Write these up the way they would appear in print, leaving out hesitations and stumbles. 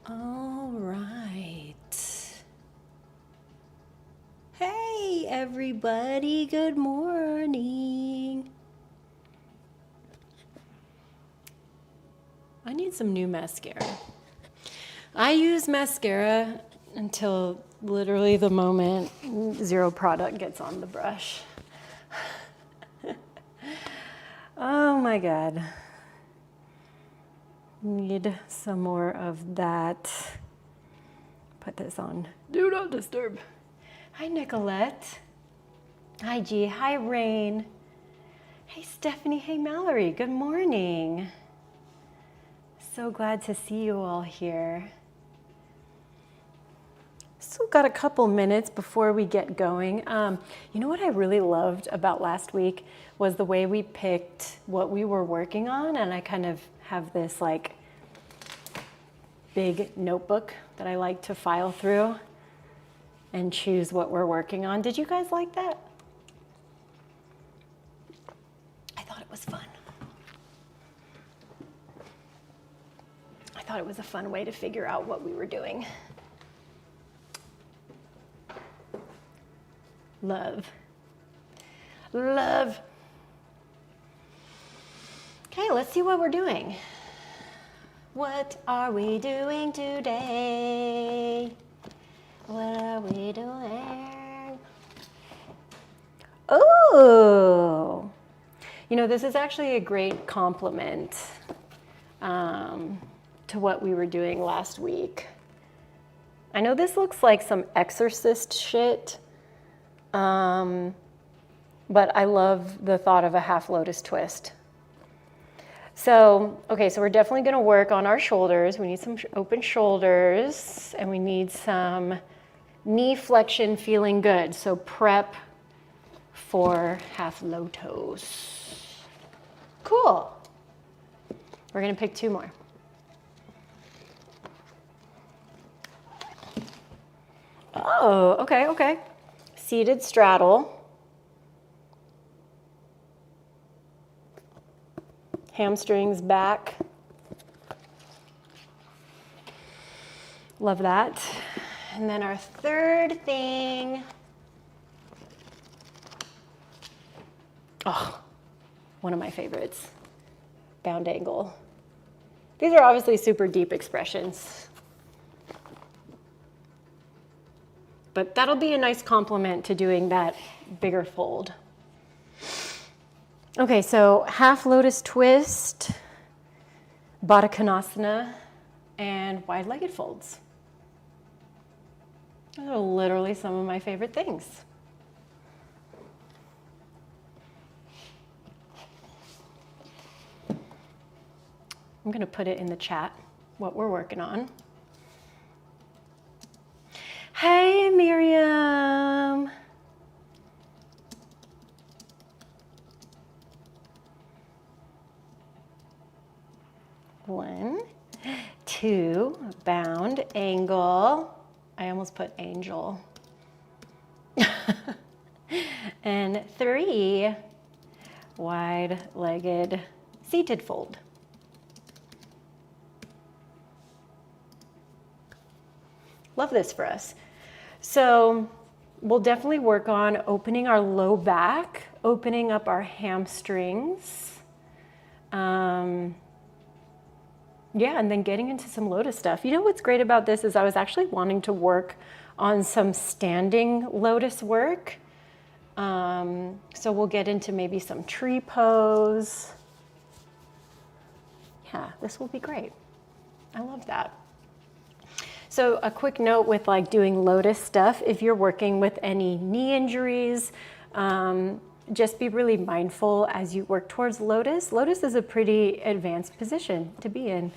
All right. Hey, everybody. Good morning. I need some new mascara. I use mascara until literally the moment zero product gets on the brush. Oh my God. Need some more of that. Put this on. Do not disturb. Hi, Nicolette. Hi, G. Hi, Rain. Hey, Stephanie. Hey, Mallory. Good morning. So glad to see you all here. Still got a couple minutes before we get going. You know what I really loved about last week was the way we picked what we were working on, and I kind of have this like big notebook that I like to file through and choose what we're working on. Did you guys like that? I thought it was fun. I thought it was a fun way to figure out what we were doing. Love. Love. Okay, let's see what we're doing. What are we doing today? What are we doing? Oh, you know, this is actually a great compliment to what we were doing last week. I know this looks like some exorcist shit, but I love the thought of a half lotus twist. So, okay, so we're definitely gonna work on our shoulders. We need some open shoulders, and we need some knee flexion feeling good. So prep for half lotus. Cool. We're gonna pick two more. Oh, okay. Seated straddle. Hamstrings back. Love that. And then our third thing. Oh, one of my favorites. Bound angle. These are obviously super deep expressions. But that'll be a nice complement to doing that bigger fold. Okay, so half lotus twist, Baddha Konasana, and wide-legged folds. Those are literally some of my favorite things. I'm gonna put it in the chat, what we're working on. Hey, Miriam. One, two, bound, angle. I almost put angel. And three, wide-legged seated fold. Love this for us. So we'll definitely work on opening our low back, opening up our hamstrings. Yeah, and then getting into some lotus stuff. You know what's great about this is I was actually wanting to work on some standing lotus work. So we'll get into maybe some tree pose. Yeah, this will be great. I love that. So a quick note with like doing lotus stuff, if you're working with any knee injuries, just be really mindful as you work towards lotus. Lotus is a pretty advanced position to be in.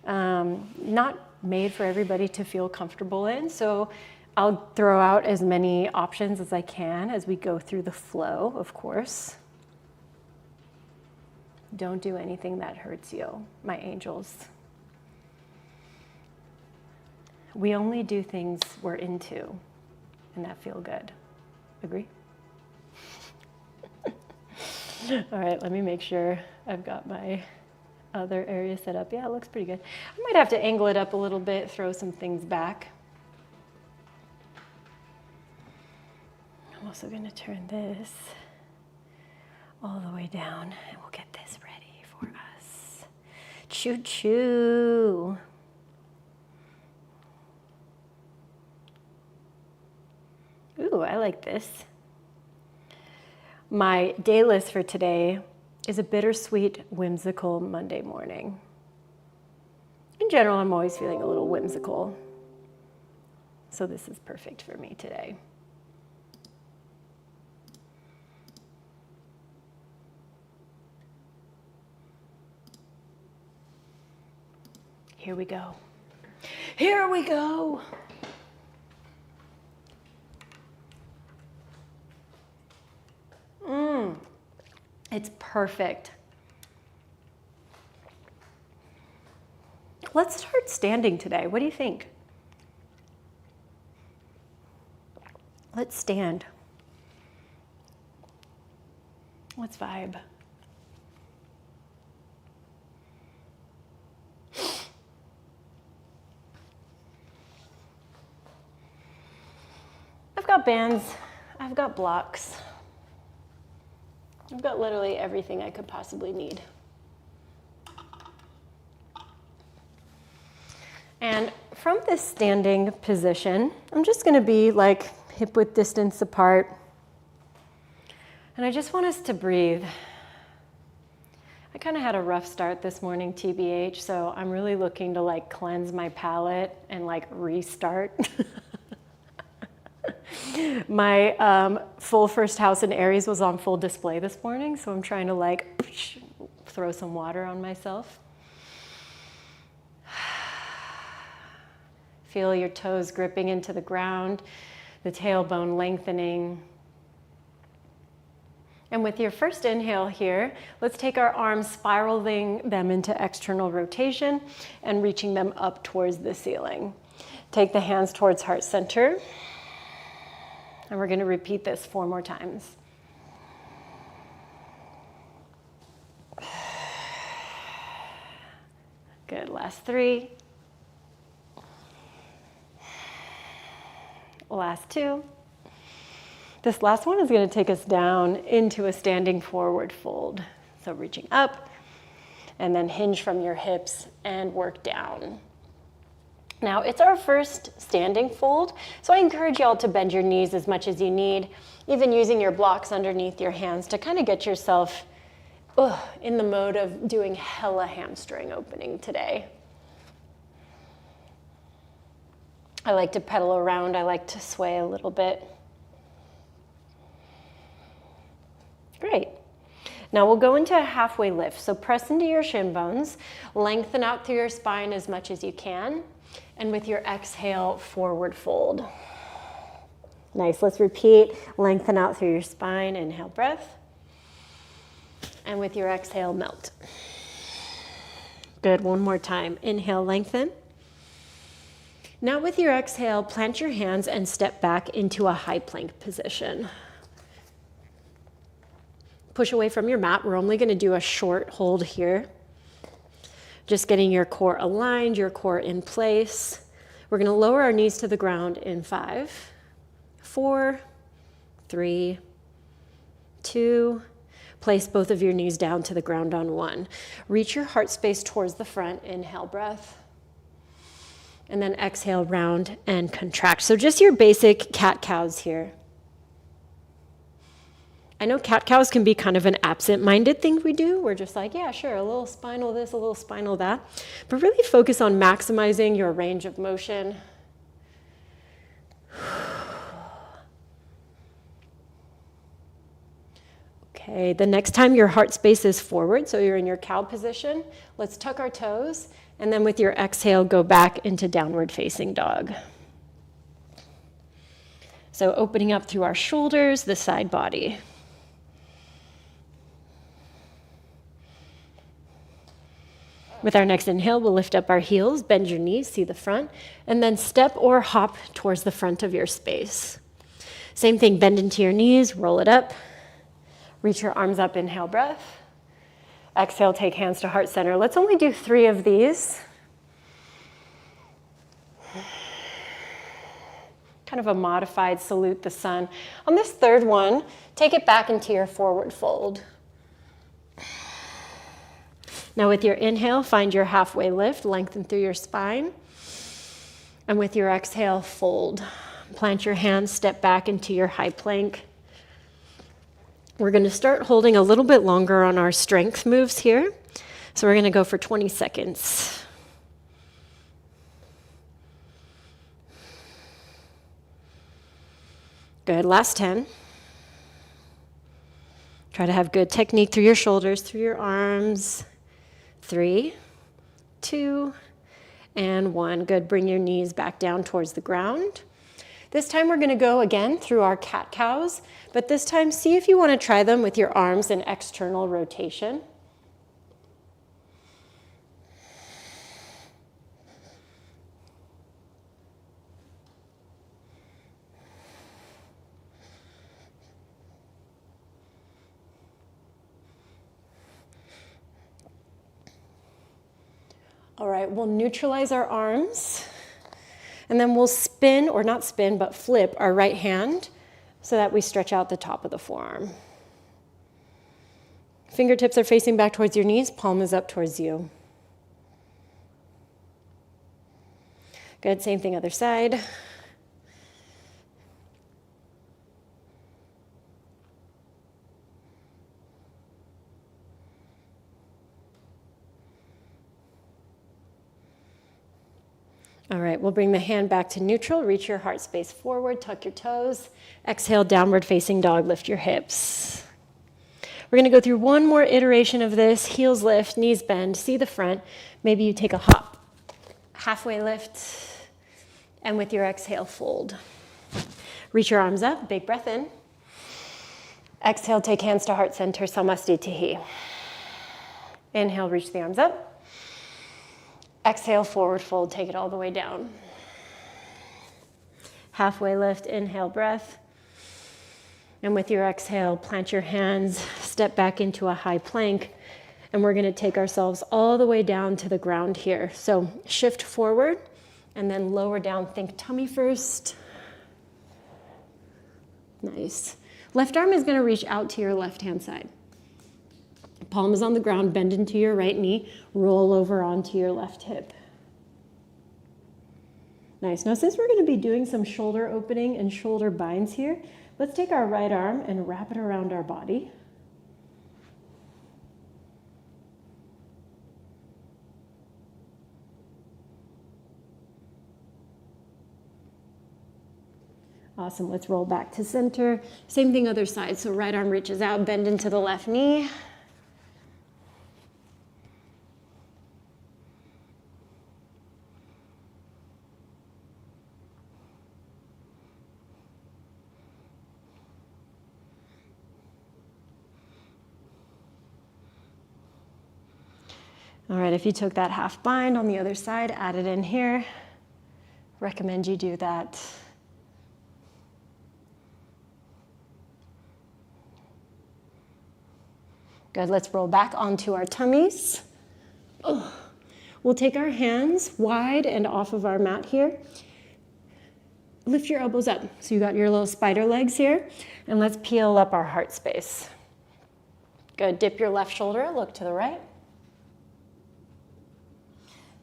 Not made for everybody to feel comfortable in. So I'll throw out as many options as I can as we go through the flow, of course. Don't do anything that hurts you, my angels. We only do things we're into and that feel good. Agree? All right, let me make sure I've got my other area set up. Yeah, it looks pretty good. I might have to angle it up a little bit, throw some things back. I'm also going to turn this all the way down, and we'll get this ready for us. Choo choo. Ooh, I like this. My day list for today is a bittersweet, whimsical Monday morning. In general, I'm always feeling a little whimsical, so this is perfect for me today. Here we go. Here we go. It's perfect. Let's start standing today. What do you think? Let's stand. Let's vibe. I've got bands. I've got blocks. I've got literally everything I could possibly need. And from this standing position, I'm just going to be like hip width distance apart. And I just want us to breathe. I kind of had a rough start this morning, TBH, so I'm really looking to like cleanse my palate and like restart. My full first house in Aries was on full display this morning, so I'm trying to like throw some water on myself. Feel your toes gripping into the ground, the tailbone lengthening. And with your first inhale here, let's take our arms, spiraling them into external rotation and reaching them up towards the ceiling. Take the hands towards heart center. And we're going to repeat this 4 more times. Good, last 3. Last 2. This last one is going to take us down into a standing forward fold. So reaching up, and then hinge from your hips and work down. Now, it's our first standing fold, so I encourage y'all to bend your knees as much as you need, even using your blocks underneath your hands to kind of get yourself in the mode of doing hella hamstring opening today. I like to pedal around, I like to sway a little bit. Great. Now we'll go into a halfway lift. So press into your shin bones, lengthen out through your spine as much as you can. And with your exhale, forward fold. Nice, let's repeat. Lengthen out through your spine, inhale, breath. And with your exhale, melt. Good, one more time. Inhale, lengthen. Now with your exhale, plant your hands and step back into a high plank position. Push away from your mat. We're only going to do a short hold here. Just getting your core aligned, your core in place. We're going to lower our knees to the ground in 5, 4, 3, 2. Place both of your knees down to the ground on 1. Reach your heart space towards the front. Inhale, breath. And then exhale, round and contract. So just your basic cat-cows here. I know cat-cows can be kind of an absent-minded thing we do. We're just like, yeah, sure, a little spinal this, a little spinal that. But really focus on maximizing your range of motion. Okay, the next time your heart space is forward, so you're in your cow position, let's tuck our toes, and then with your exhale, go back into downward facing dog. So opening up through our shoulders, the side body. With our next inhale, we'll lift up our heels, bend your knees, see the front, and then step or hop towards the front of your space. Same thing, bend into your knees, roll it up, reach your arms up, inhale, breath. Exhale, take hands to heart center. Let's only do 3 of these. Kind of a modified salute the sun. On this third one, take it back into your forward fold. Now with your inhale, find your halfway lift, lengthen through your spine. And with your exhale, fold. Plant your hands, step back into your high plank. We're going to start holding a little bit longer on our strength moves here. So we're going to go for 20 seconds. Good, last 10. Try to have good technique through your shoulders, through your arms. 3, 2, and 1. Good, bring your knees back down towards the ground. This time we're going to go again through our cat-cows, but this time see if you want to try them with your arms in external rotation. All right, we'll neutralize our arms, and then we'll spin, or not spin, but flip our right hand so that we stretch out the top of the forearm. Fingertips are facing back towards your knees, palm is up towards you. Good, same thing other side. All right, we'll bring the hand back to neutral, reach your heart space forward, tuck your toes. Exhale, downward facing dog, lift your hips. We're gonna go through one more iteration of this, heels lift, knees bend, see the front. Maybe you take a hop, halfway lift, and with your exhale, fold. Reach your arms up, big breath in. Exhale, take hands to heart center, Samastitihi. Inhale, reach the arms up. Exhale, forward fold, take it all the way down. Halfway lift, inhale, breath. And with your exhale, plant your hands, step back into a high plank, and we're gonna take ourselves all the way down to the ground here. So shift forward, and then lower down, think tummy first. Nice. Left arm is gonna reach out to your left-hand side. Palm is on the ground, bend into your right knee, roll over onto your left hip. Nice. Now, since we're going to be doing some shoulder opening and shoulder binds here, let's take our right arm and wrap it around our body. Awesome. Let's roll back to center. Same thing other side. So right arm reaches out, bend into the left knee. All right, if you took that half bind on the other side, add it in here. Recommend you do that. Good, let's roll back onto our tummies. Oh. We'll take our hands wide and off of our mat here. Lift your elbows up. So you got your little spider legs here, and let's peel up our heart space. Good, dip your left shoulder, look to the right.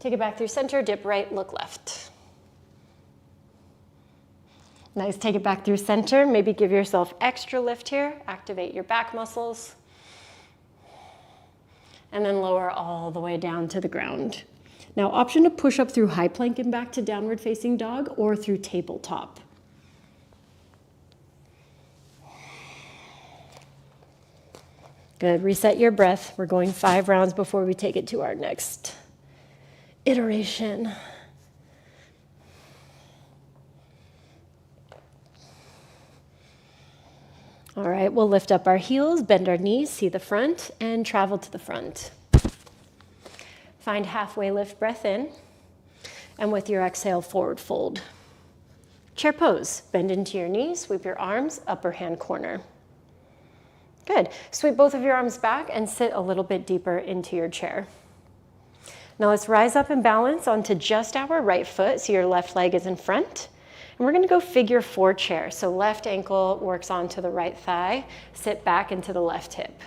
Take it back through center, dip right, look left. Nice, take it back through center. Maybe give yourself extra lift here. Activate your back muscles. And then lower all the way down to the ground. Now, option to push up through high plank and back to downward facing dog or through tabletop. Good, reset your breath. We're going 5 rounds before we take it to our next iteration. All right, we'll lift up our heels, bend our knees, see the front, and travel to the front. Find halfway lift, breath in, and with your exhale, forward fold. Chair pose, bend into your knees, sweep your arms, upper hand corner. Good. Sweep both of your arms back and sit a little bit deeper into your chair. Now let's rise up and balance onto just our right foot, so your left leg is in front. And we're gonna go figure 4 chair. So left ankle works onto the right thigh, sit back into the left hip.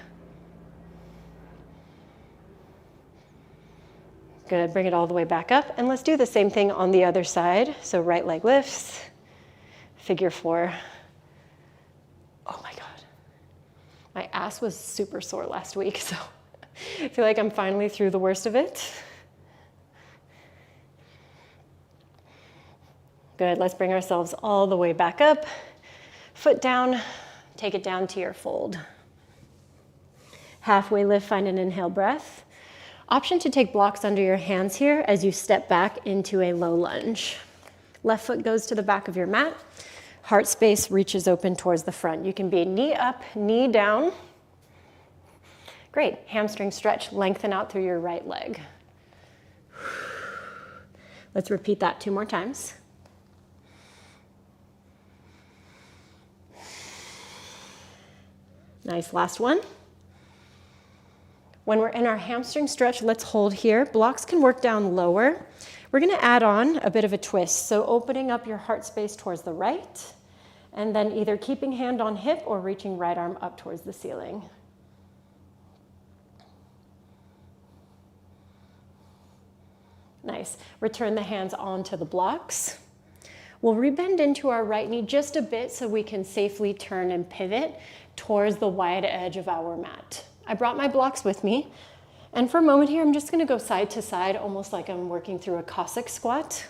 Good, bring it all the way back up. And let's do the same thing on the other side. So right leg lifts, figure 4. Oh my God. My ass was super sore last week, so I feel like I'm finally through the worst of it. Good, let's bring ourselves all the way back up. Foot down, take it down to your fold. Halfway lift, find an inhale breath. Option to take blocks under your hands here as you step back into a low lunge. Left foot goes to the back of your mat. Heart space reaches open towards the front. You can be knee up, knee down. Great, hamstring stretch, lengthen out through your right leg. Let's repeat that 2 more times. Nice, last one. When we're in our hamstring stretch, let's hold here. Blocks can work down lower. We're gonna add on a bit of a twist. So opening up your heart space towards the right, and then either keeping hand on hip or reaching right arm up towards the ceiling. Nice. Return the hands onto the blocks. We'll rebend into our right knee just a bit so we can safely turn and pivot towards the wide edge of our mat. I brought my blocks with me, and for a moment here, I'm just gonna go side to side, almost like I'm working through a Cossack squat.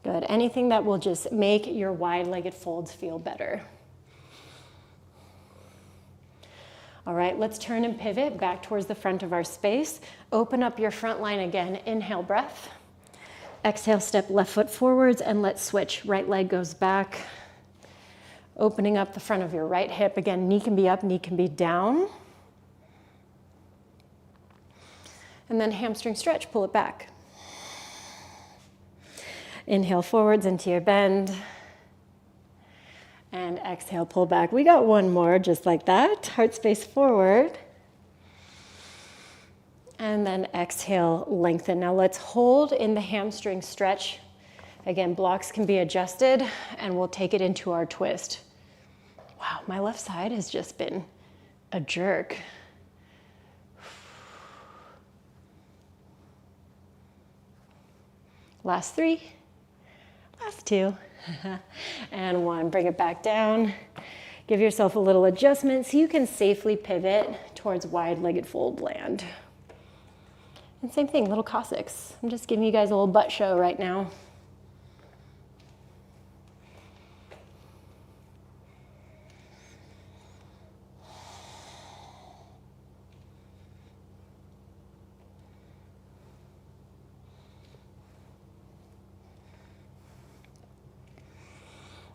Good, anything that will just make your wide-legged folds feel better. All right, let's turn and pivot back towards the front of our space. Open up your front line again, inhale breath. Exhale, step left foot forwards, and let's switch. Right leg goes back. Opening up the front of your right hip. Again, knee can be up, knee can be down. And then hamstring stretch, pull it back. Inhale forwards into your bend. And exhale, pull back. We got one more, just like that. Heart space forward. And then exhale, lengthen. Now let's hold in the hamstring stretch. Again, blocks can be adjusted, and we'll take it into our twist. Wow, my left side has just been a jerk. Last 3, last 2, and 1. Bring it back down. Give yourself a little adjustment so you can safely pivot towards wide-legged fold land. And same thing, little Cossacks. I'm just giving you guys a little butt show right now.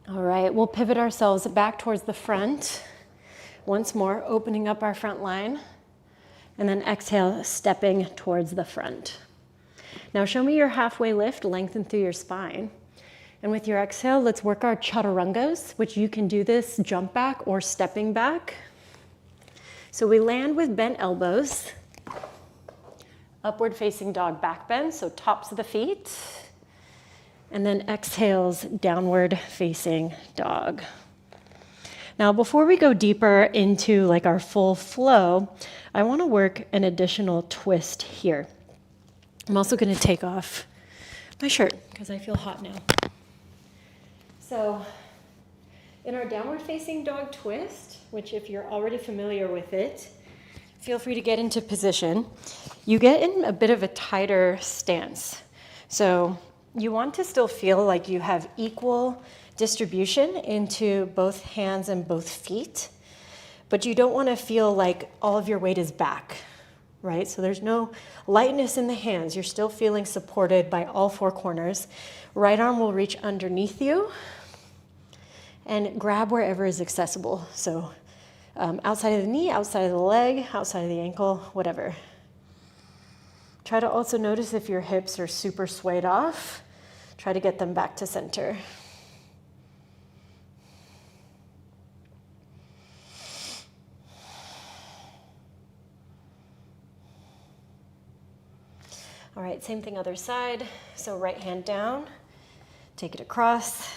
All right, we'll pivot ourselves back towards the front. Once more, opening up our front line. And then exhale, stepping towards the front. Now show me your halfway lift, lengthen through your spine. And with your exhale, let's work our chaturungas, which you can do this jump back or stepping back. So we land with bent elbows, upward facing dog back bend, so tops of the feet. And then exhales, downward facing dog. Now, before we go deeper into like our full flow, I want to work an additional twist here. I'm also going to take off my shirt because I feel hot now. So in our downward facing dog twist, which if you're already familiar with it, feel free to get into position. You get in a bit of a tighter stance. So you want to still feel like you have equal distribution into both hands and both feet, but you don't want to feel like all of your weight is back, right? So there's no lightness in the hands. You're still feeling supported by all 4 corners. Right arm will reach underneath you and grab wherever is accessible. So outside of the knee, outside of the leg, outside of the ankle, whatever. Try to also notice if your hips are super swayed off. Try to get them back to center. All right, same thing other side. So right hand down, take it across.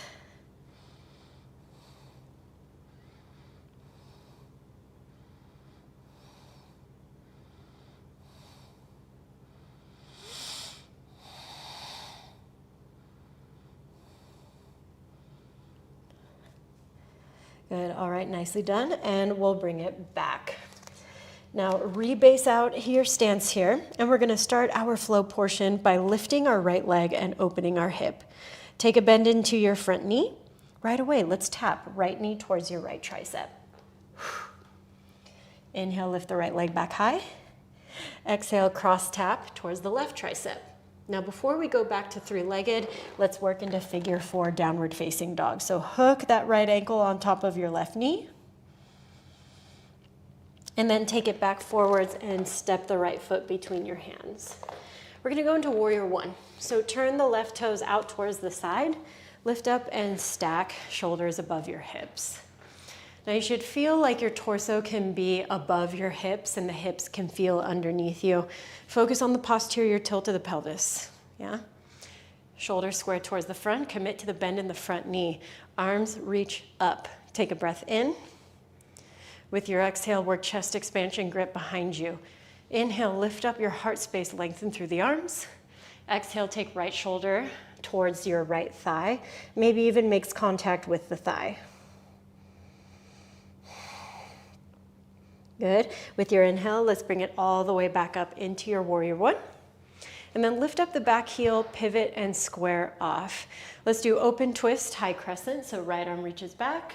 Good, all right, nicely done, and we'll bring it back. Now, rebase out your stance here, and we're gonna start our flow portion by lifting our right leg and opening our hip. Take a bend into your front knee. Right away, let's tap right knee towards your right tricep. Inhale, lift the right leg back high. Exhale, cross tap towards the left tricep. Now, before we go back to three-legged, let's work into figure 4 downward facing dog. So hook that right ankle on top of your left knee, and then take it back forwards and step the right foot between your hands. We're gonna go into warrior 1. So turn the left toes out towards the side, lift up and stack shoulders above your hips. Now you should feel like your torso can be above your hips and the hips can feel underneath you. Focus on the posterior tilt of the pelvis, yeah? Shoulders square towards the front, commit to the bend in the front knee. Arms reach up. Take a breath in. With your exhale, work chest expansion, grip behind you. Inhale, lift up your heart space, lengthen through the arms. Exhale, take right shoulder towards your right thigh. Maybe even makes contact with the thigh. Good. With your inhale, let's bring it all the way back up into your warrior 1. And then lift up the back heel, pivot, and square off. Let's do open twist, high crescent, so right arm reaches back.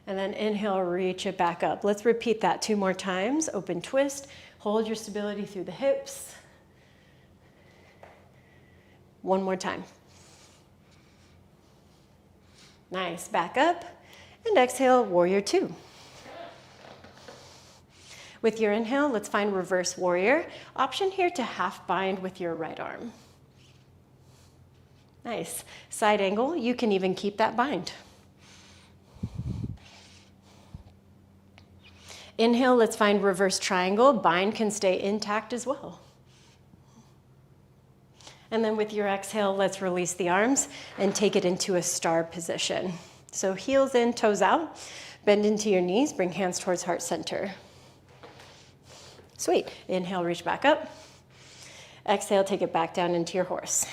And then inhale, reach it back up. Let's repeat that 2 more times. Open twist, hold your stability through the hips. 1 more time. Nice, back up. And exhale, warrior 2. With your inhale, let's find reverse warrior. Option here to half bind with your right arm. Nice. Side angle, you can even keep that bind. Inhale, let's find reverse triangle. Bind can stay intact as well. And then with your exhale, let's release the arms and take it into a star position. So heels in, toes out. Bend into your knees, bring hands towards heart center. Sweet. Inhale, reach back up. Exhale, take it back down into your horse.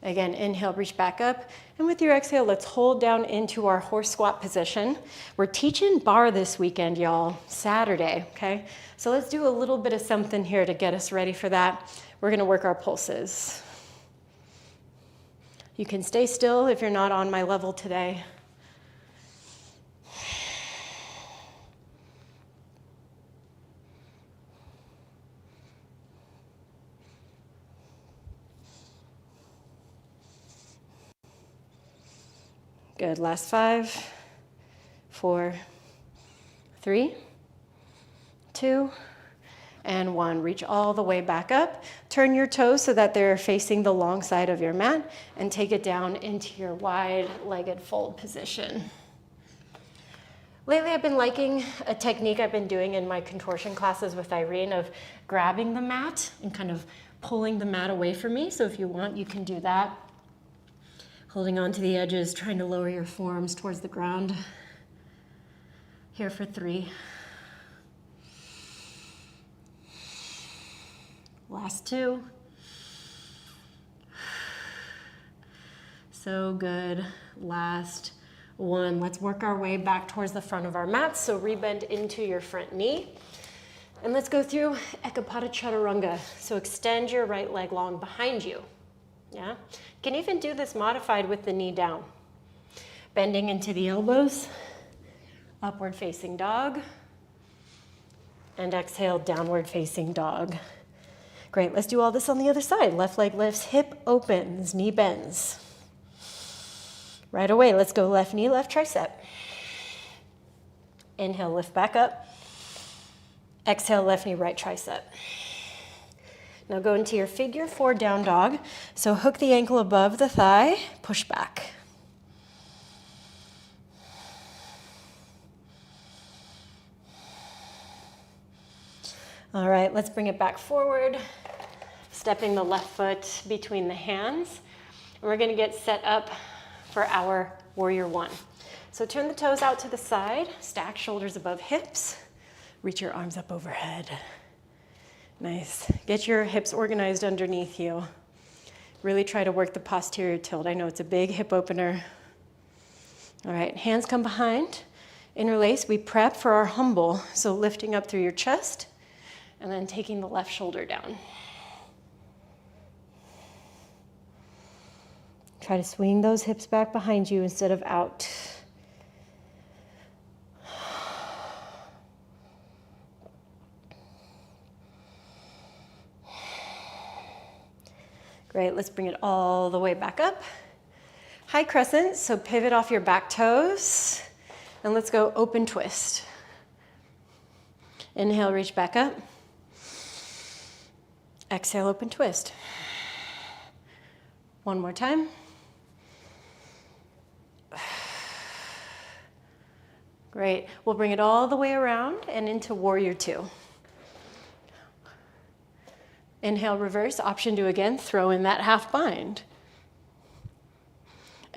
Again, inhale, reach back up. And with your exhale, let's hold down into our horse squat position. We're teaching bar this weekend, y'all, Saturday, okay? So let's do a little bit of something here to get us ready for that. We're gonna work our pulses. You can stay still if you're not on my level today. Good, last 5, 4, 3, 2, and 1. Reach all the way back up. Turn your toes so that they're facing the long side of your mat and take it down into your wide-legged fold position. Lately, I've been liking a technique I've been doing in my contortion classes with Irene of grabbing the mat and kind of pulling the mat away from me. So if you want, you can do that. Holding on to the edges, trying to lower your forearms towards the ground. Here for 3. Last 2. So good. Last 1. Let's work our way back towards the front of our mat. So rebend into your front knee. And let's go through Ekapada Chaturanga. So extend your right leg long behind you. Yeah? You can even do this modified with the knee down. Bending into the elbows, upward facing dog, and exhale, downward facing dog. Great, let's do all this on the other side. Left leg lifts, hip opens, knee bends. Right away, let's go left knee, left tricep. Inhale, lift back up. Exhale, left knee, right tricep. Now go into your figure 4 down dog. So hook the ankle above the thigh, push back. All right, let's bring it back forward, stepping the left foot between the hands. And we're gonna get set up for our warrior 1. So turn the toes out to the side, stack shoulders above hips, reach your arms up overhead. Nice. Get your hips organized underneath you. Really try to work the posterior tilt. I know it's a big hip opener. All right, hands come behind, interlace. We prep for our humble, so lifting up through your chest, and then taking the left shoulder down. Try to swing those hips back behind you instead of out. Great, let's bring it all the way back up. High crescent, so pivot off your back toes, and let's go open twist. Inhale, reach back up. Exhale, open twist. One more time. Great. We'll bring it all the way around and into warrior 2. Inhale, reverse. Option 2 again. Throw in that half bind.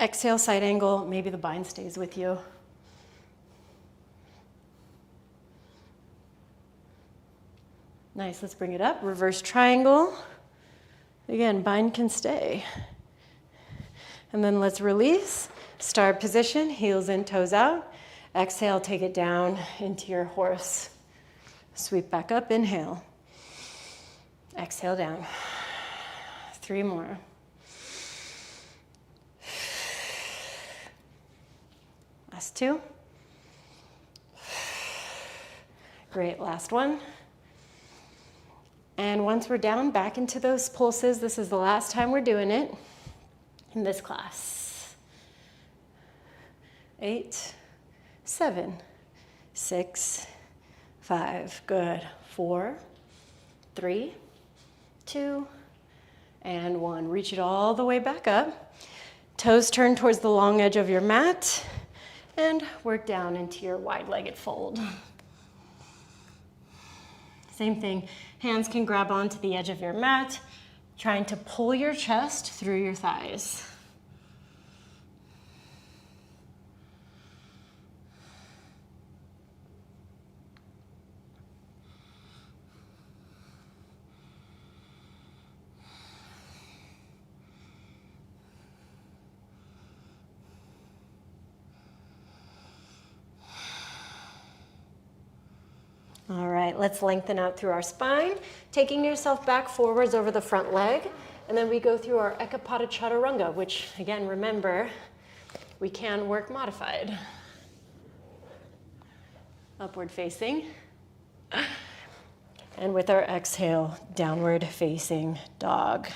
Exhale, side angle. Maybe the bind stays with you. Nice. Let's bring it up. Reverse triangle. Again, bind can stay. And then let's release. Star position, heels in, toes out. Exhale, take it down into your horse. Sweep back up, inhale. Exhale down. 3 more. Last 2. Great, last one. And once we're down, back into those pulses. This is the last time we're doing it in this class. 8, 7, 6, 5. Good. 4, 3, 2, and 1. Reach it all the way back up. Toes turn towards the long edge of your mat, and work down into your wide-legged fold. Same thing. Hands can grab onto the edge of your mat, trying to pull your chest through your thighs. All right, let's lengthen out through our spine, taking yourself back forwards over the front leg, and then we go through our Ekapada Chaturanga, which, again, remember, we can work modified. Upward facing. And with our exhale, downward facing dog.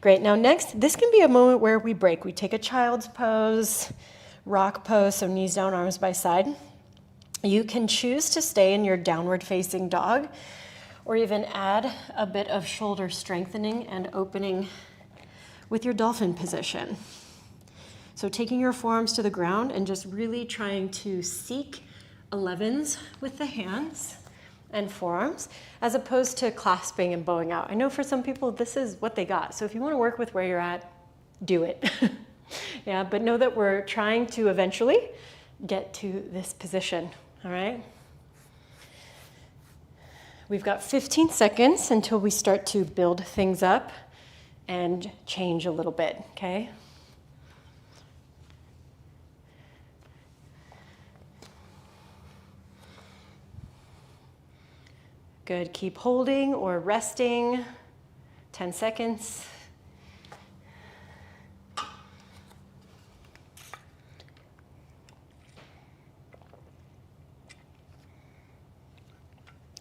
Great, now next, this can be a moment where we break. We take a child's pose, rock pose, so knees down, arms by side. You can choose to stay in your downward facing dog or even add a bit of shoulder strengthening and opening with your dolphin position. So taking your forearms to the ground and just really trying to seek 11s with the hands and forearms as opposed to clasping and bowing out. I know for some people this is what they got. So if you want to work with where you're at, do it. Yeah, but know that we're trying to eventually get to this position. All right. We've got 15 seconds until we start to build things up and change a little bit, okay? Good, keep holding or resting. 10 seconds.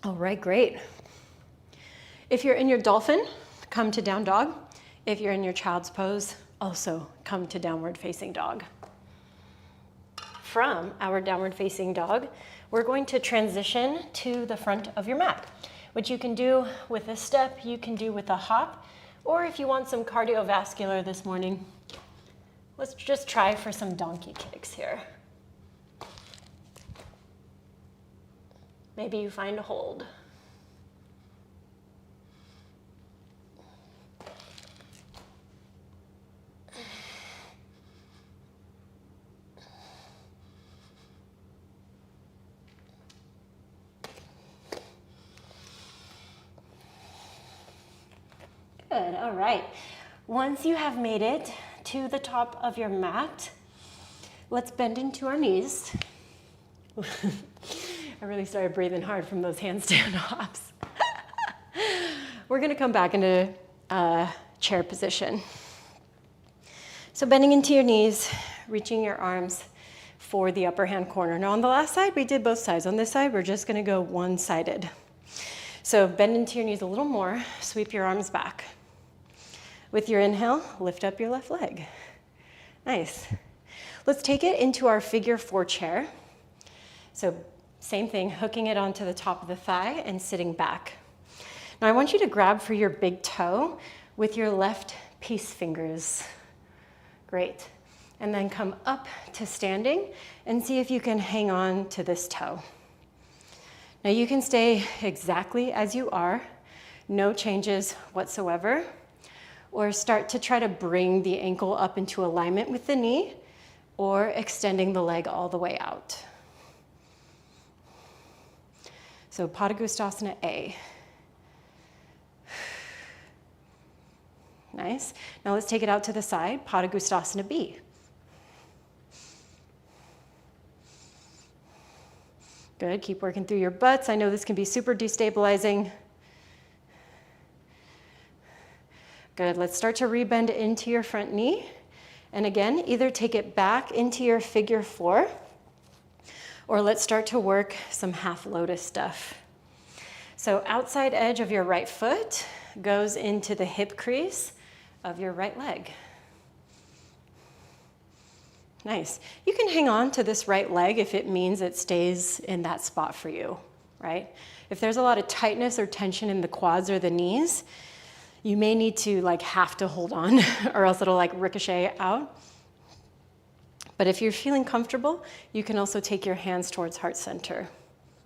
All right, great. If you're in your dolphin, come to down dog. If you're in your child's pose, also come to downward facing dog. From our downward facing dog, we're going to transition to the front of your mat. which you can do with a step, you can do with a hop, or if you want some cardiovascular this morning, let's just try for some donkey kicks here. Maybe you find a hold. Good, all right. Once you have made it to the top of your mat, let's bend into our knees. I really started breathing hard from those handstand hops. We're gonna come back into chair position. So bending into your knees, reaching your arms for the upper hand corner. Now on the last side, we did both sides. On this side, we're just gonna go one-sided. So bend into your knees a little more, sweep your arms back. With your inhale, lift up your left leg. Nice. Let's take it into our figure 4 chair. So same thing, hooking it onto the top of the thigh and sitting back. Now I want you to grab for your big toe with your left peace fingers. Great. And then come up to standing and see if you can hang on to this toe. Now you can stay exactly as you are, no changes whatsoever, or start to try to bring the ankle up into alignment with the knee, or extending the leg all the way out. So Padangusthasana A. Nice. Now let's take it out to the side, Padangusthasana B. Good, keep working through your butts. I know this can be super destabilizing. Good, let's start to rebend into your front knee. And again, either take it back into your figure 4, or let's start to work some half lotus stuff. So outside edge of your right foot goes into the hip crease of your right leg. Nice. You can hang on to this right leg if it means it stays in that spot for you, right? If there's a lot of tightness or tension in the quads or the knees, you may need to have to hold on or else it'll ricochet out. But if you're feeling comfortable, you can also take your hands towards heart center,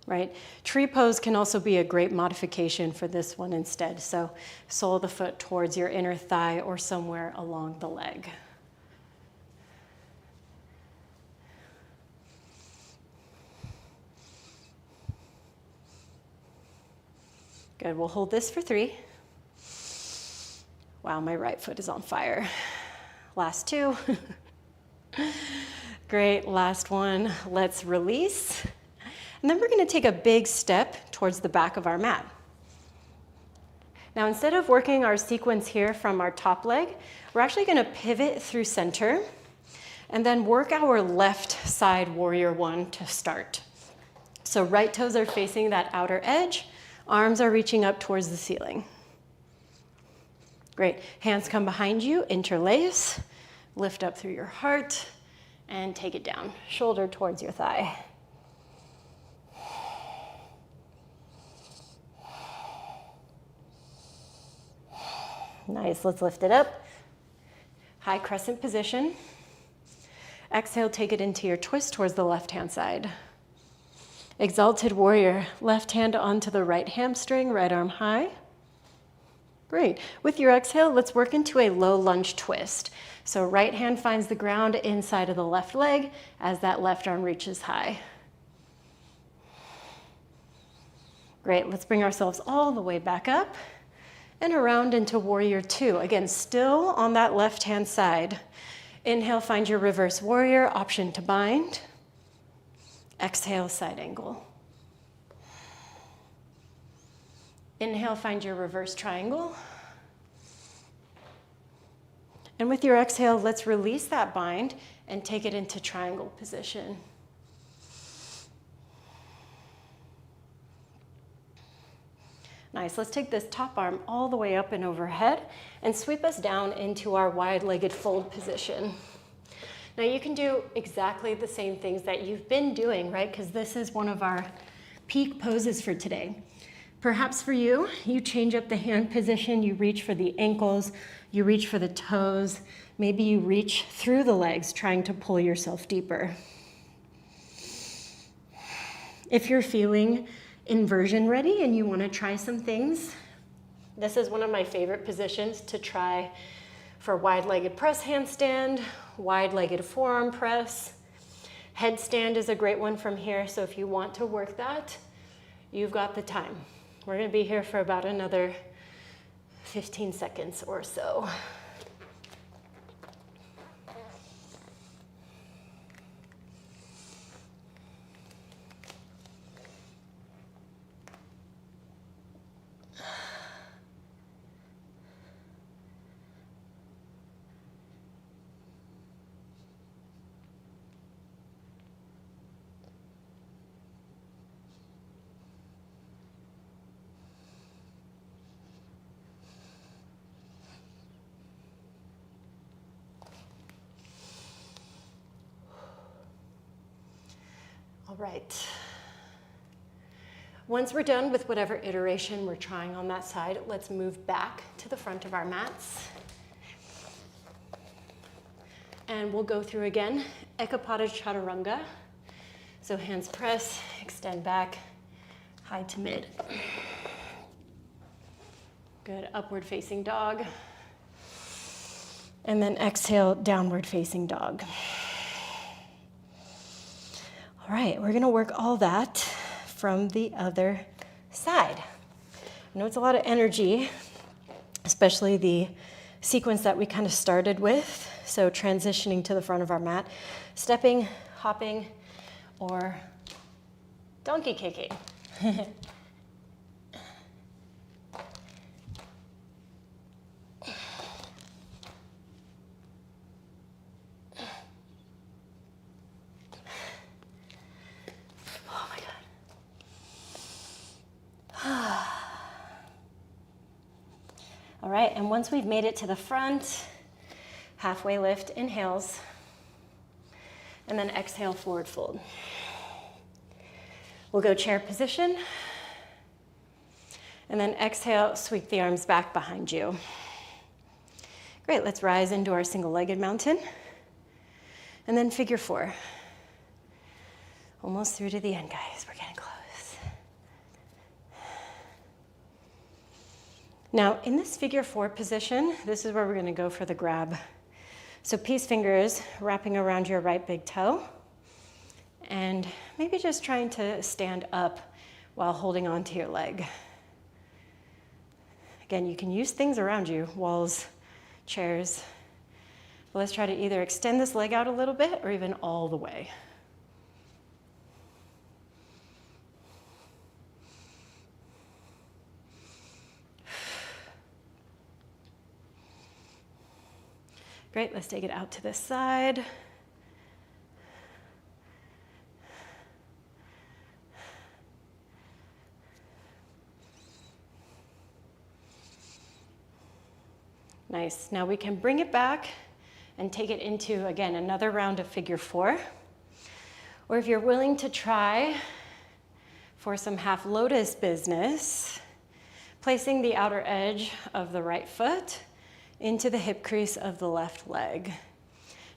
right? Tree pose can also be a great modification for this one instead. So sole of the foot towards your inner thigh or somewhere along the leg. Good, we'll hold this for 3. Wow, my right foot is on fire. Last 2. Great, last one. Let's release. And then we're gonna take a big step towards the back of our mat. Now, instead of working our sequence here from our top leg, we're actually gonna pivot through center and then work our left side warrior 1 to start. So right toes are facing that outer edge, arms are reaching up towards the ceiling. Great, hands come behind you, interlace, lift up through your heart, and take it down, shoulder towards your thigh. Nice, let's lift it up. High crescent position. Exhale, take it into your twist towards the left-hand side. Exalted warrior, left hand onto the right hamstring, right arm high. Great. With your exhale, let's work into a low lunge twist. So right hand finds the ground inside of the left leg as that left arm reaches high. Great. Let's bring ourselves all the way back up and around into warrior 2. Again, still on that left-hand side. Inhale, find your reverse warrior, option to bind. Exhale, side angle. Inhale, find your reverse triangle. And with your exhale, let's release that bind and take it into triangle position. Nice, let's take this top arm all the way up and overhead and sweep us down into our wide-legged fold position. Now you can do exactly the same things that you've been doing, right? Because this is one of our peak poses for today. Perhaps for you, you change up the hand position, you reach for the ankles, you reach for the toes, maybe you reach through the legs trying to pull yourself deeper. If you're feeling inversion ready and you want to try some things, this is one of my favorite positions to try for wide-legged press handstand, wide-legged forearm press. Headstand is a great one from here, so if you want to work that, you've got the time. We're going to be here for about another 15 seconds or so. All right. Once we're done with whatever iteration we're trying on that side, let's move back to the front of our mats. And we'll go through again, Ekapada Chaturanga. So hands press, extend back, high to mid. Good, upward facing dog. And then exhale, downward facing dog. All right, we're gonna work all that from the other side. I know it's a lot of energy, especially the sequence that we kind of started with. So transitioning to the front of our mat, stepping, hopping, or donkey kicking. All right, and once we've made it to the front, halfway lift, inhales, and then exhale, forward fold. We'll go chair position, and then exhale, sweep the arms back behind you. Great, let's rise into our single-legged mountain, and then figure four. Almost through to the end, guys, we're getting close. Now, in this figure four position, this is where we're gonna go for the grab. So peace fingers wrapping around your right big toe, and maybe just trying to stand up while holding onto your leg. Again, you can use things around you, walls, chairs. But let's try to either extend this leg out a little bit or even all the way. Great, let's take it out to this side. Nice, now we can bring it back and take it into, again, another round of figure four. Or if you're willing to try for some half lotus business, placing the outer edge of the right foot into the hip crease of the left leg.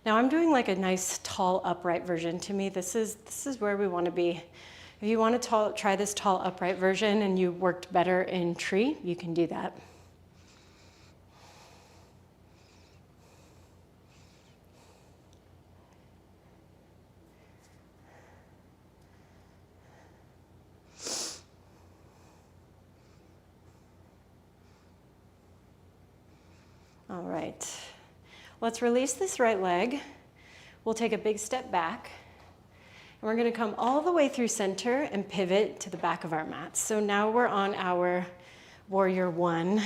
Now I'm doing like a nice tall upright version. To me, this is where we want to be. If you want to try this tall upright version and you worked better in tree, you can do that. All right, let's release this right leg. We'll take a big step back, and we're gonna come all the way through center and pivot to the back of our mat. So now we're on our warrior one.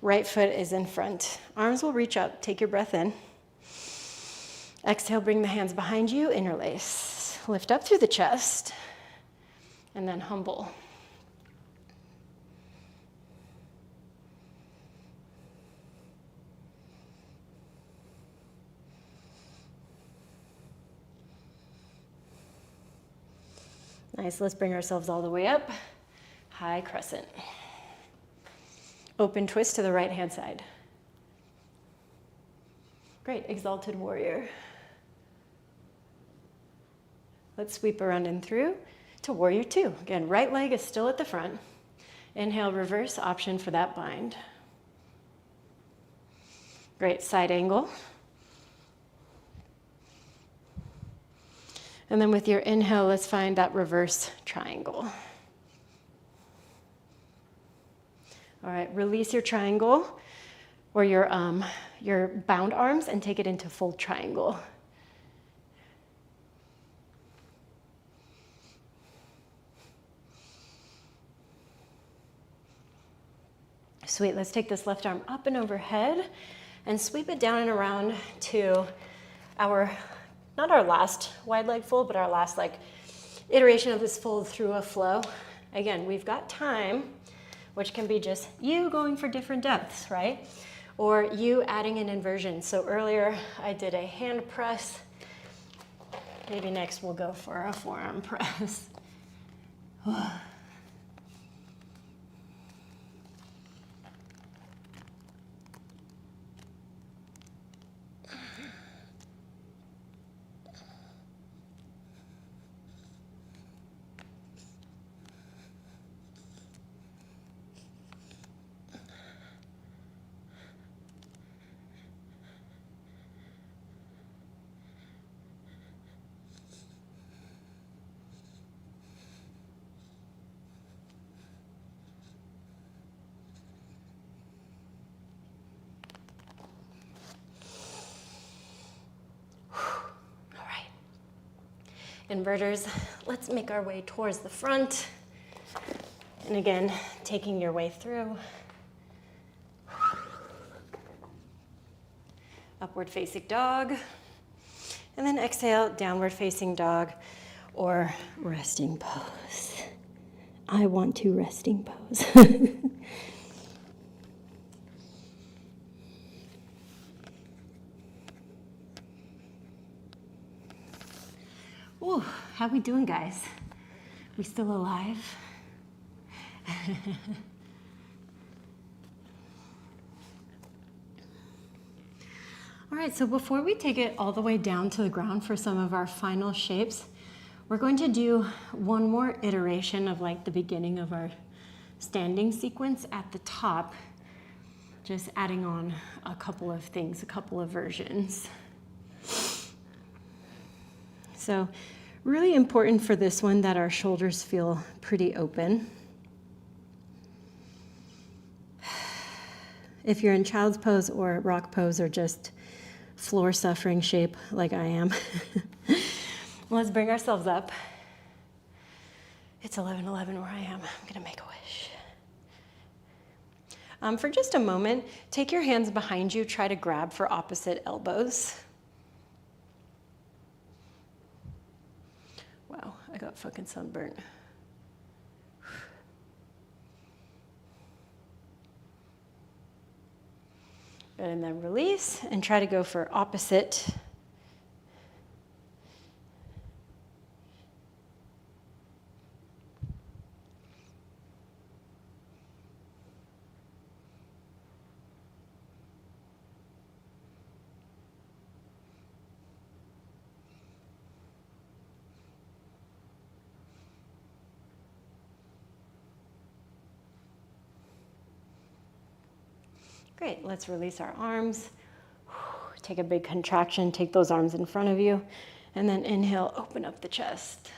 Right foot is in front. Arms will reach up, take your breath in. Exhale, bring the hands behind you, interlace. Lift up through the chest, and then humble. Nice, let's bring ourselves all the way up. high crescent. Open twist to the right hand side. Great, exalted warrior. Let's sweep around and through to warrior two. Again, right leg is still at the front. Inhale, reverse option for that bind. Great, side angle. And then with your inhale, let's find that reverse triangle. All right, release your triangle or your bound arms and take it into full triangle. Sweet, let's take this left arm up and overhead and sweep it down and around to our, not our last wide leg fold, but our last like iteration of this fold through a flow. Again, we've got time, which can be just you going for different depths, right? Or you adding an inversion. So earlier I did a hand press. Maybe next we'll go for a forearm press. Inverters, let's make our way towards the front. And again, taking your way through. Upward facing dog. And then exhale, downward facing dog or resting pose. I want to resting pose. Ooh, how we doing, guys? We still alive? All right, so before we take it all the way down to the ground for some of our final shapes, we're going to do one more iteration of like the beginning of our standing sequence at the top, just adding on a couple of things, a couple of versions. So really important for this one that our shoulders feel pretty open. If you're in child's pose or rock pose or just floor suffering shape like I am, let's bring ourselves up. It's 11:11 where I am. I'm gonna make a wish. For just a moment, take your hands behind you, try to grab for opposite elbows. Wow, I got fucking sunburnt. And then release and try to go for opposite. Great, let's release our arms. Take a big contraction, take those arms in front of you, and then inhale, open up the chest.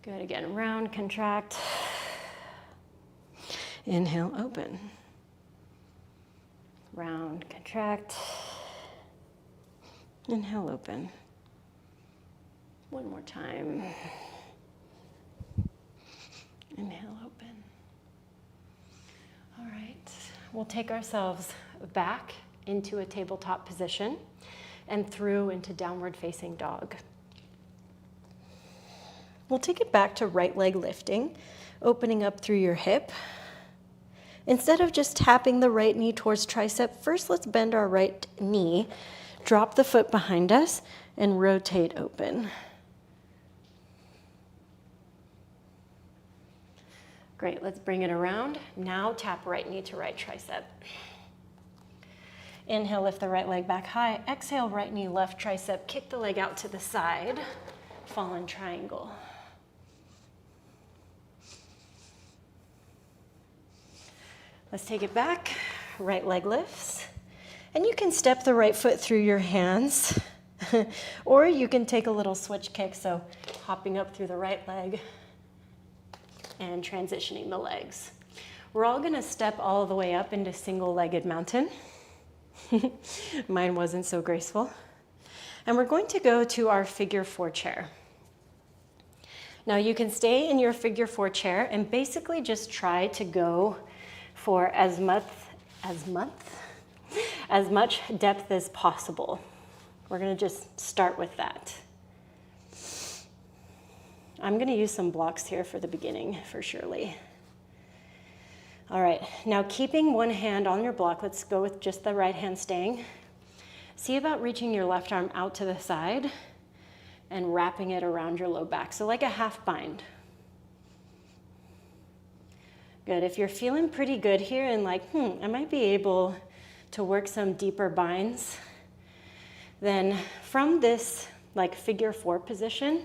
Good, again, round, contract. Inhale, open. Round, contract. Inhale, open. One more time. Inhale, open. All right, we'll take ourselves back into a tabletop position and through into downward facing dog. We'll take it back to right leg lifting, opening up through your hip. Instead of just tapping the right knee towards tricep, first let's bend our right knee, drop the foot behind us, and rotate open. Great, let's bring it around. Now tap right knee to right tricep. Inhale, lift the right leg back high. Exhale, right knee, left tricep. Kick the leg out to the side. Fallen triangle. Let's take it back. Right leg lifts. And you can step the right foot through your hands. Or you can take a little switch kick, so hopping up through the right leg and transitioning the legs. We're all gonna step all the way up into single-legged mountain. Mine wasn't so graceful. And we're going to go to our figure 4 chair. Now you can stay in your figure 4 chair and basically just try to go for as much depth as possible. We're gonna just start with that. I'm gonna use some blocks here for the beginning for Shirley. All right, now keeping one hand on your block, let's go with just the right hand staying. See about reaching your left arm out to the side and wrapping it around your low back. So like a half bind. Good, if you're feeling pretty good here and like, I might be able to work some deeper binds, then from this like figure 4 position,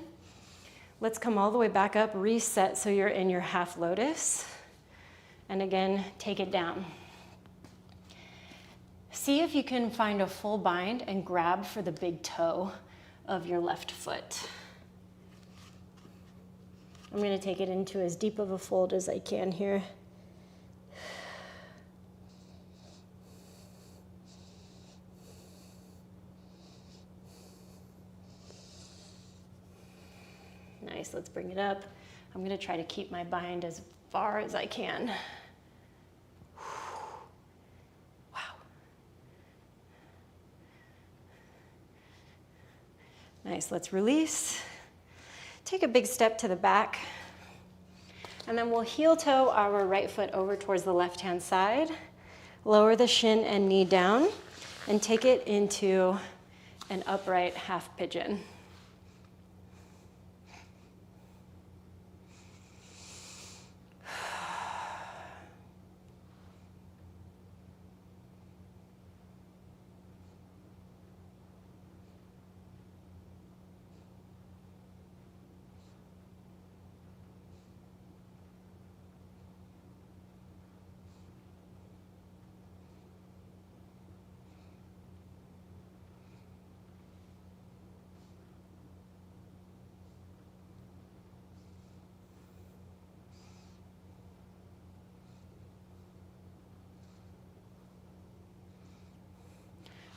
let's come all the way back up, reset so you're in your half lotus. And again, take it down. See if you can find a full bind and grab for the big toe of your left foot. I'm gonna take it into as deep of a fold as I can here. Nice, let's bring it up. I'm gonna try to keep my bind as far as I can. Wow. Nice, let's release. Take a big step to the back. And then we'll heel toe our right foot over towards the left-hand side. Lower the shin and knee down and take it into an upright half pigeon.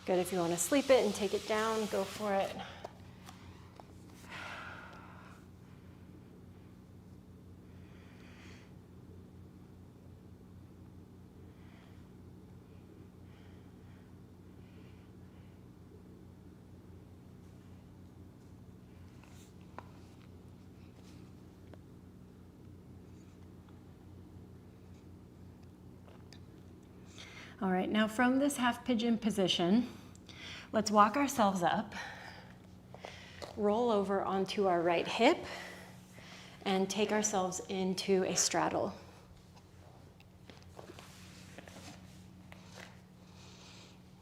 Good, if you want to sleep it and take it down, go for it. All right, now from this half pigeon position, let's walk ourselves up, roll over onto our right hip, and take ourselves into a straddle.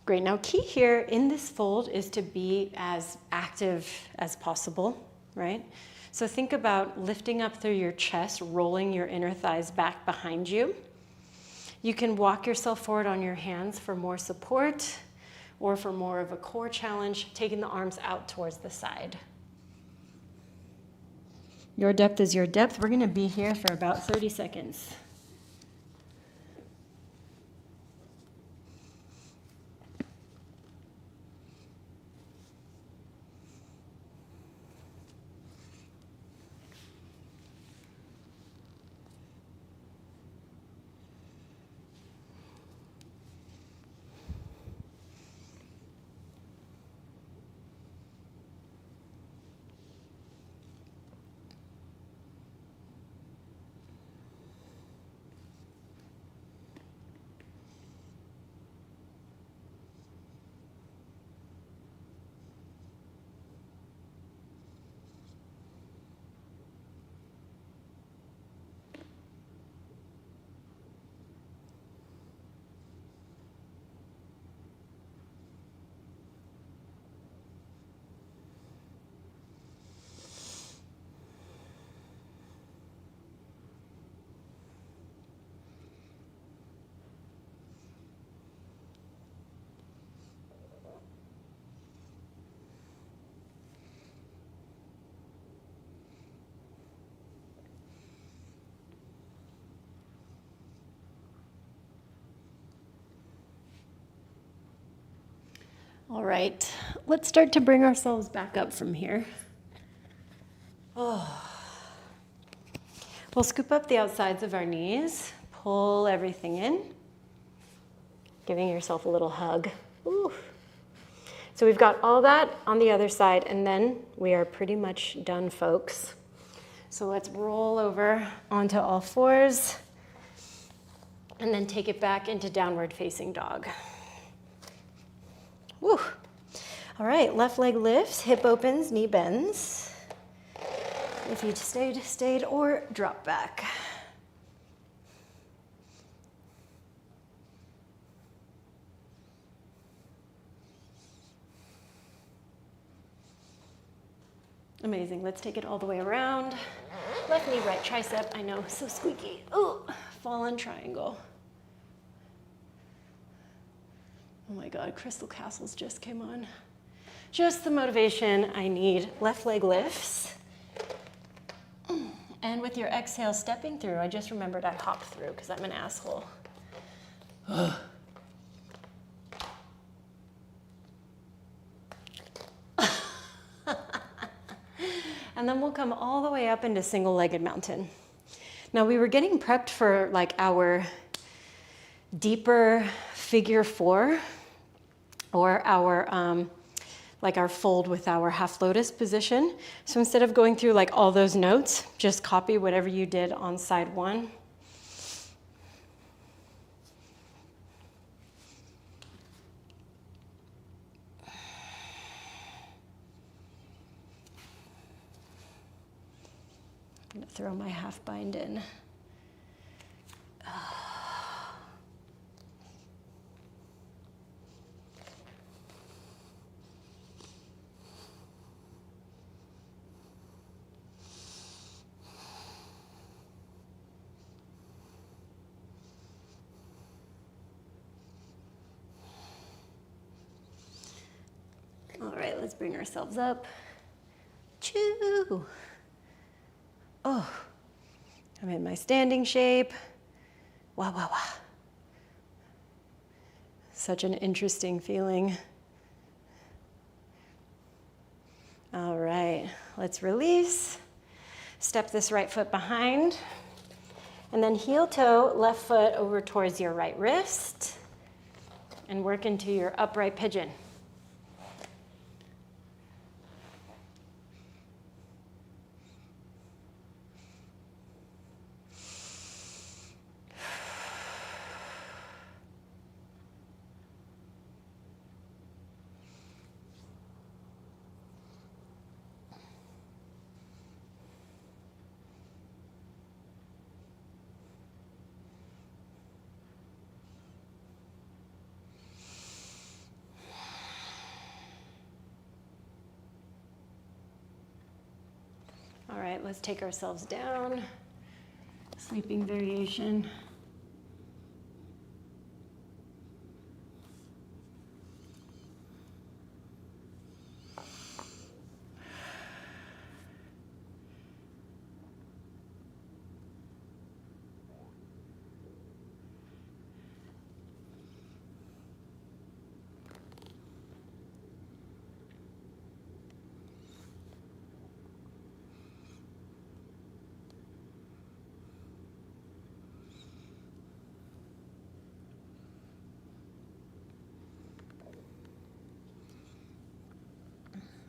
Great, now key here in this fold is to be as active as possible, right? So think about lifting up through your chest, rolling your inner thighs back behind you. You can walk yourself forward on your hands for more support or for more of a core challenge, taking the arms out towards the side. Your depth is your depth. We're gonna be here for about 30 seconds. All right, let's start to bring ourselves back up from here. Oh. We'll scoop up the outsides of our knees, pull everything in, giving yourself a little hug. Ooh. So we've got all that on the other side, and then we are pretty much done, folks. So let's roll over onto all fours, and then take it back into downward facing dog. Woo. All right, left leg lifts, hip opens, knee bends. If you stayed, or drop back. Amazing, let's take it all the way around. Left knee, right tricep, I know, so squeaky. Ooh, fallen triangle. Oh my God, Crystal Castles just came on. Just the motivation I need. Left leg lifts. And with your exhale, stepping through, I just remembered I hopped through because I'm an asshole. And then we'll come all the way up into single-legged mountain. Now we were getting prepped for like our deeper figure four, or our like our fold with our half lotus position. So instead of going through like all those notes, just copy whatever you did on side one. I'm gonna throw my half bind in. All right, let's bring ourselves up. Choo. Oh, I'm in my standing shape. Wow, wow, wow. Such an interesting feeling. All right, let's release. Step this right foot behind. And then heel toe, left foot over towards your right wrist. And work into your upright pigeon. All right, let's take ourselves down. Sleeping variation.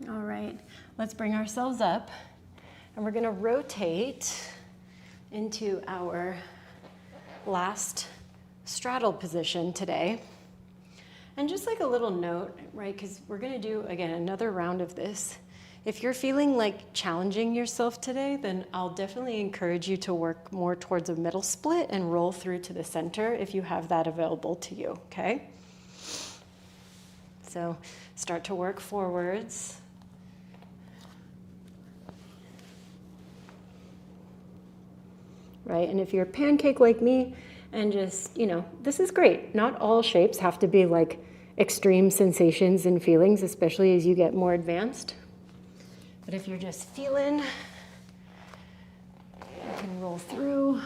All right, let's bring ourselves up, and we're gonna rotate into our last straddle position today. And just like a little note, right, because we're gonna do, again, another round of this. If you're feeling like challenging yourself today, then I'll definitely encourage you to work more towards a middle split and roll through to the center if you have that available to you, okay? So start to work forwards. Right, and if you're a pancake like me and just, this is great. Not all shapes have to be like extreme sensations and feelings, especially as you get more advanced. But if you're just feeling, you can roll through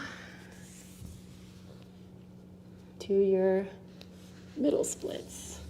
to your middle splits.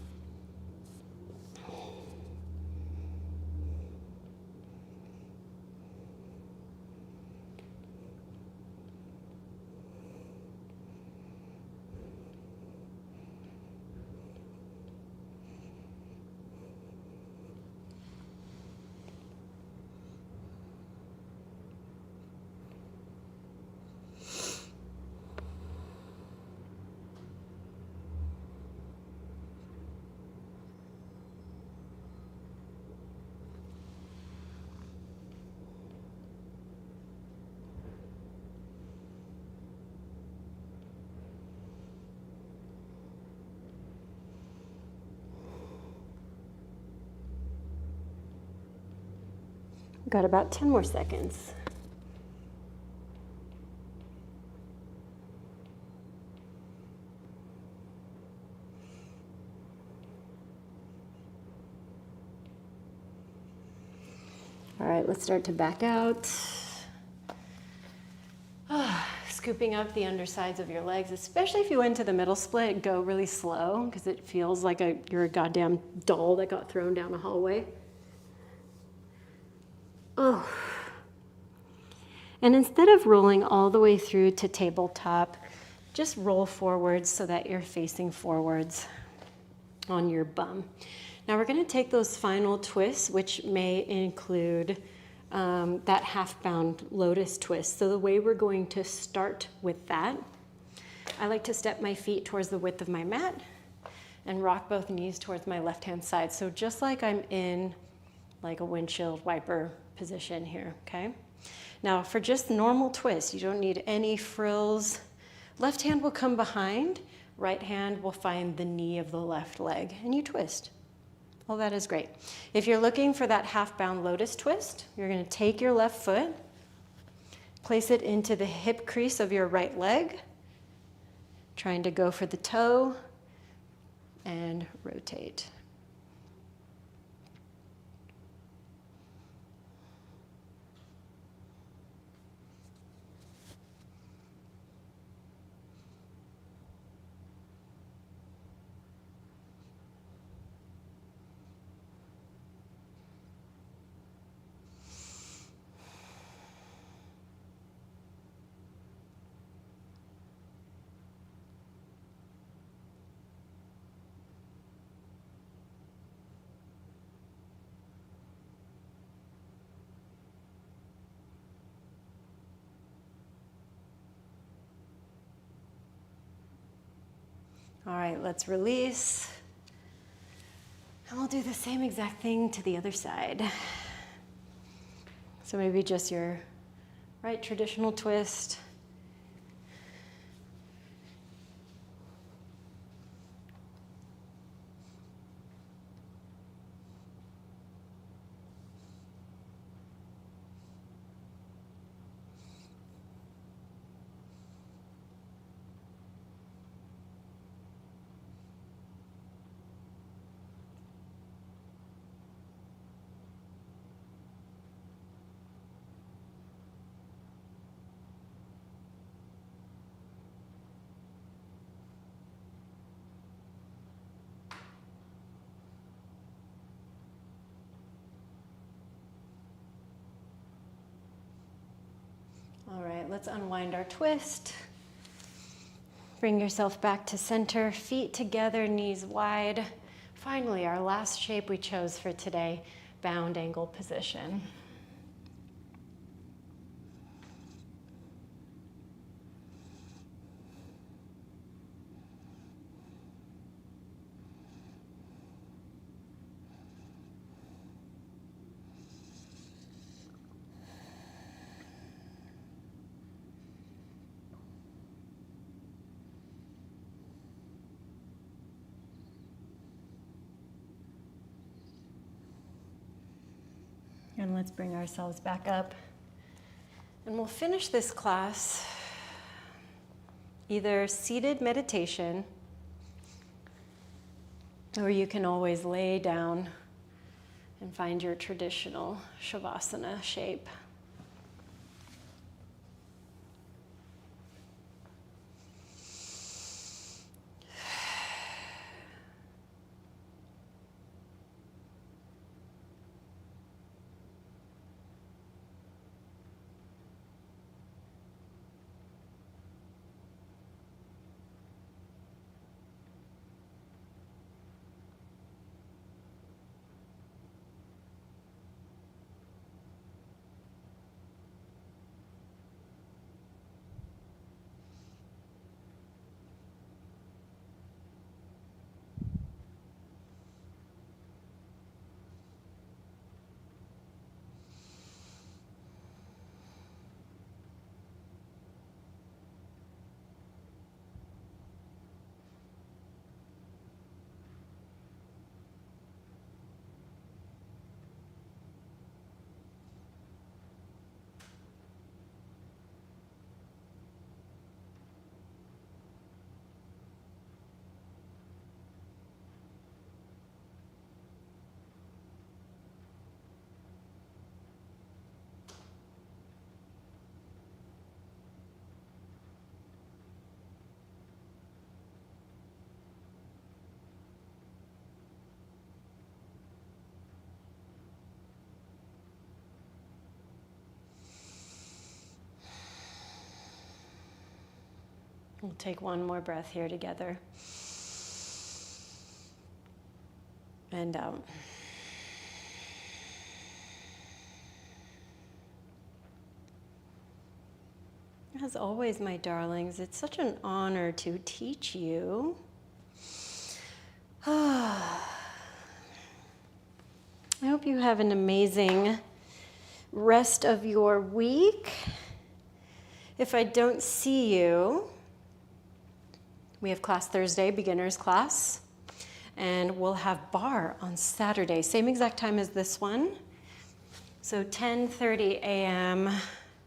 Got about 10 more seconds. All right, let's start to back out. Scooping up the undersides of your legs, especially if you went to the middle split, go really slow because it feels like you're a goddamn doll that got thrown down a hallway. Oh. And instead of rolling all the way through to tabletop, just roll forwards so that you're facing forwards on your bum. Now we're going to take those final twists, which may include that half-bound lotus twist. So the way we're going to start with that, I like to step my feet towards the width of my mat and rock both knees towards my left-hand side. So just like I'm in like a windshield wiper position here, okay? Now for just normal twist, you don't need any frills. Left hand will come behind, right hand will find the knee of the left leg, and you twist. Well, that is great. If you're looking for that half-bound lotus twist, you're going to take your left foot, place it into the hip crease of your right leg, trying to go for the toe, and rotate. All right, let's release. And we'll do the same exact thing to the other side. So maybe just your right traditional twist. All right, let's unwind our twist. Bring yourself back to center, feet together, knees wide. Finally, our last shape we chose for today, bound angle position. And let's bring ourselves back up. And we'll finish this class either seated meditation, or you can always lay down and find your traditional Shavasana shape. We'll take one more breath here together. And out. As always, my darlings, it's such an honor to teach you. I hope you have an amazing rest of your week. If I don't see you, we have class Thursday, beginners class, and we'll have bar on Saturday, same exact time as this one. So 10:30 a.m.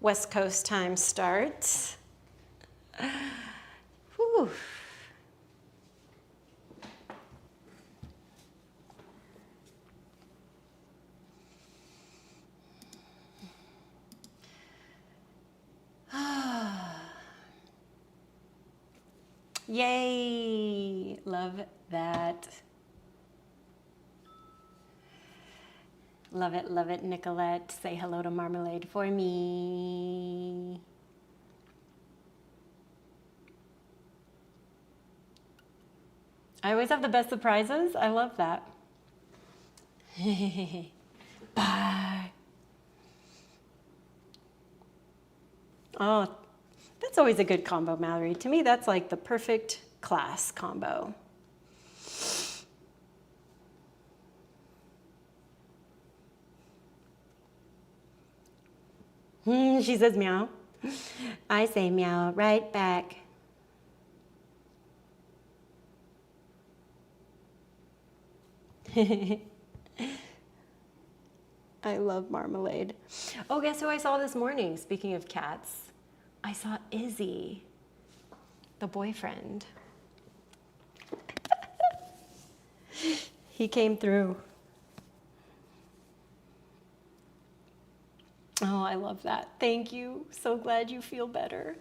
West Coast time start. Whew. Yay! Love that. Love it, Nicolette. Say hello to Marmalade for me. I always have the best surprises. I love that. Bye. Oh, that's always a good combo, Mallory. To me, that's like the perfect class combo. She says meow. I say meow right back. I love Marmalade. Oh, guess who I saw this morning? Speaking of cats, I saw Izzy, the boyfriend. He came through. Oh, I love that. Thank you. So glad you feel better.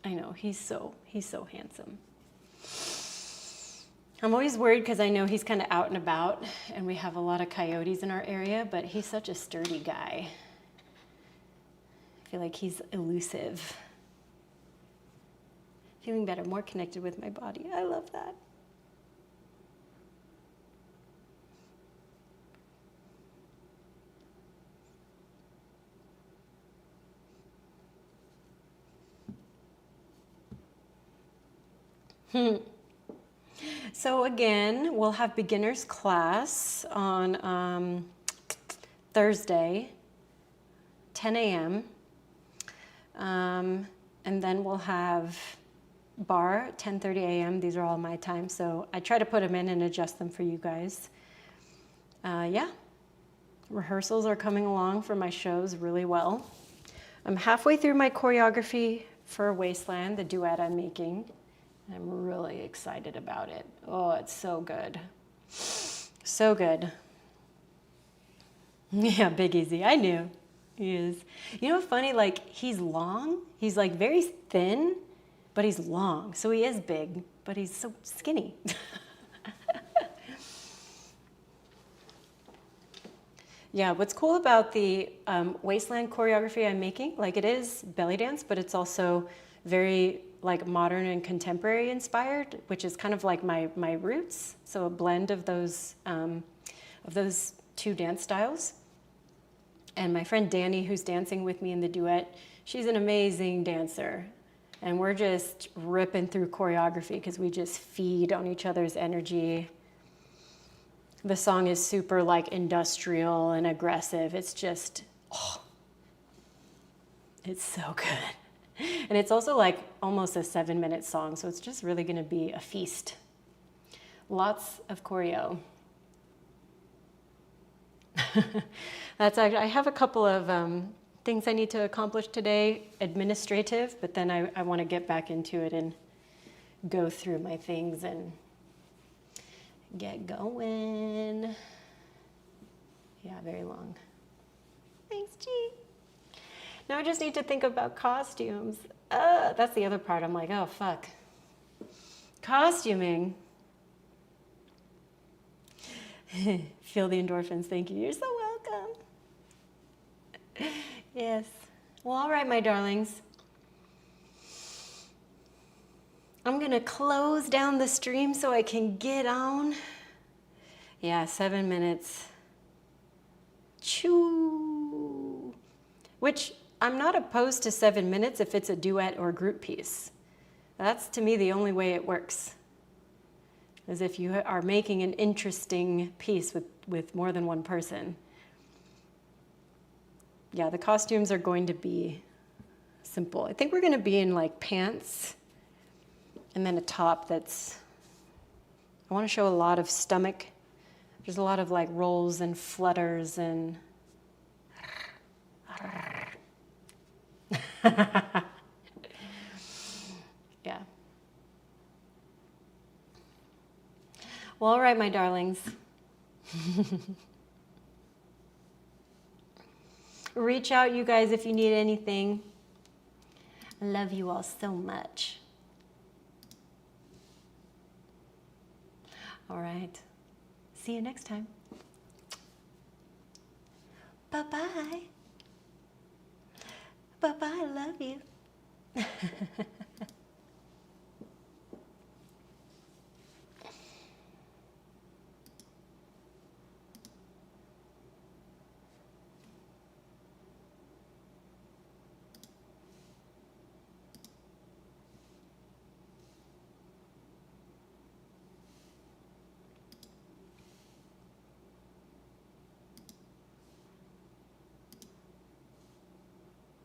I know, he's so handsome. I'm always worried because I know he's kind of out and about and we have a lot of coyotes in our area, but he's such a sturdy guy. I feel like he's elusive. Feeling better, more connected with my body. I love that. So again, we'll have beginners class on Thursday, 10 a.m. And then we'll have bar, 10:30 a.m. These are all my times, so I try to put them in and adjust them for you guys. Yeah, rehearsals are coming along for my shows really well. I'm halfway through my choreography for Wasteland, the duet I'm making. I'm really excited about it. Oh, it's so good. So good. Yeah, Big Easy. I knew he is. You know what's funny? Like, he's long. He's like very thin, but he's long. So he is big, but he's so skinny. Yeah, what's cool about the Wasteland choreography I'm making, like it is belly dance, but it's also very like modern and contemporary inspired, which is kind of like my roots. So a blend of those two dance styles. And my friend Danny, who's dancing with me in the duet, she's an amazing dancer. And we're just ripping through choreography because we just feed on each other's energy. The song is super like industrial and aggressive. It's just, oh, it's so good. And it's also like almost a 7-minute song, so it's just really gonna be a feast. Lots of choreo. That's actually, I have a couple of things I need to accomplish today, administrative, but then I wanna get back into it and go through my things and get going. Yeah, very long. Thanks, G. Now I just need to think about costumes. That's the other part. I'm like, oh, fuck. Costuming. Feel the endorphins. Thank you. You're so welcome. Yes. Well, all right, my darlings. I'm gonna close down the stream so I can get on. Yeah, 7 minutes. Choo. Which I'm not opposed to 7 minutes if it's a duet or group piece. That's to me the only way it works. Is if you are making an interesting piece with more than one person. Yeah, the costumes are going to be simple. I think we're going to be in like pants and then a top that's, I want to show a lot of stomach. There's a lot of like rolls and flutters and yeah. Well, all right, my darlings. Reach out, you guys, if you need anything. I love you all so much. All right. See you next time. Bye-bye. Bye-bye, I love you.